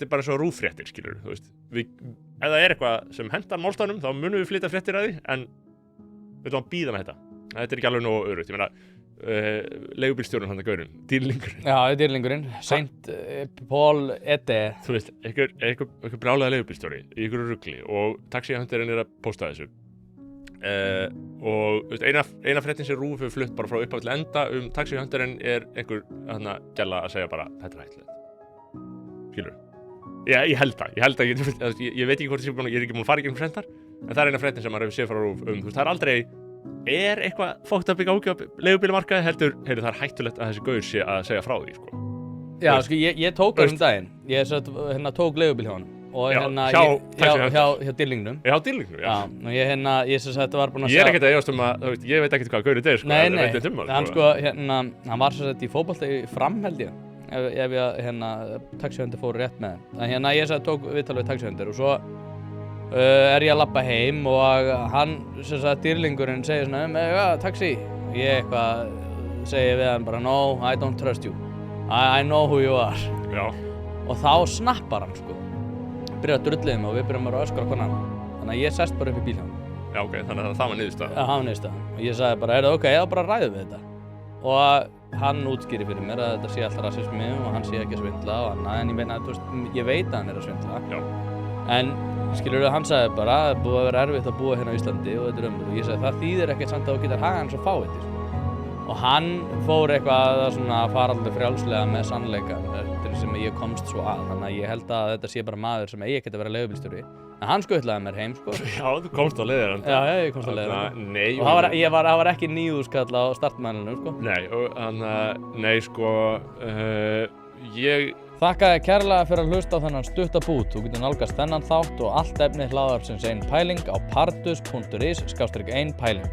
þetta bara svo rúffréttir, skilur, þú veist. Ef það eitthvað sem hentar málstaðnum, þá munum við flytja fréttir að því, en við að bíða með þetta. Þetta ekki alveg nógu örugt, ég meina, leigubílstjórinn hann gaurinn, dýrlingurinn. Já, dýrlingurinn, Saint Paul Ede. Þú veist, einhver brjálaði leigubílstjóri í einhverju rugli og taxihundarinn að posta þessu. Og veist, eina fréttin sem RÚV hefur flutt bara frá upphaf til enda taxihundarinn einhver gælla að segja bara, þetta hættulegt. Skilur? Já, ég held að, ég veit ekki hvort ég er ekki múin að fara í gegnum fréttar, en það eina fréttin sem maður hefur séð frá RÚV þú veist, það aldrei eitthvað fókt að byggja ágjá leigubílamarkaði heldur, það hættulegt að þessi gaur sé að segja frá því, sko. Já, sko, ég tók daginn, ég tók leigubíl hjá honum og hjá dýrlingnum. Já, dýrlingnum, já. Og ég þetta var búinn að Ég ekkert að efast að, þú veist, ég veit ekkert hvað gaurið þetta sko. Nei, hann var í fótbolta í Fram, held ég, ef ég, taxihundur fór rétt með þeim. Ég tók viðtal við taxihundur og svo ég að labba heim og hann, dýrlingurinn segir svona, taxi. Ég eitthvað segi við hann bara, no, I don't trust you. I know who you are. Já. Og þá snappar hann, sko. Byrjar að drullið og við byrjum að öskra hvern annan. Þannig að ég sest bara upp í bíl hjá hann. Já, ok, þannig að það var niðurstaðan. Já, það var niðurstaðan. Og ég sagði bara, ok, þá bara ræðum við þetta. Og hann útskýrir fyrir mér að þetta sé alltaf rasismi og hann sé ekki að svindla og annað, en ég meina, þú veist, ég veit að hann að svindla. Já. En skilurðu, hann sagði bara, það er búið að vera erfitt að búa hérna á Íslandi og þetta ömurlegt. Og ég sagði, það þýðir ekkert samt að þú getur hagað hann svo fáið. Og hann fór eitthvað að fara alltaf frjálslega með sannleika sem ég komst svo að, þannig að ég held að þetta sé bara maður sem eigi ekkert að vera leigubílstjóri. En hann skutlaði mér heim, sko. Já, þú komst á leiðarenda. Já, ég komst á leiðarenda. Nei. Og það var ekki 9.000 á startmælunum, sko. Nei, og nei, sko, ég... Þakka þér kærlega fyrir að hlusta á þennan stutta bút. Þú getur nálgast þennan þátt og allt efni hlaðvarpsins Ein Pæling á pardus.is/1pæling.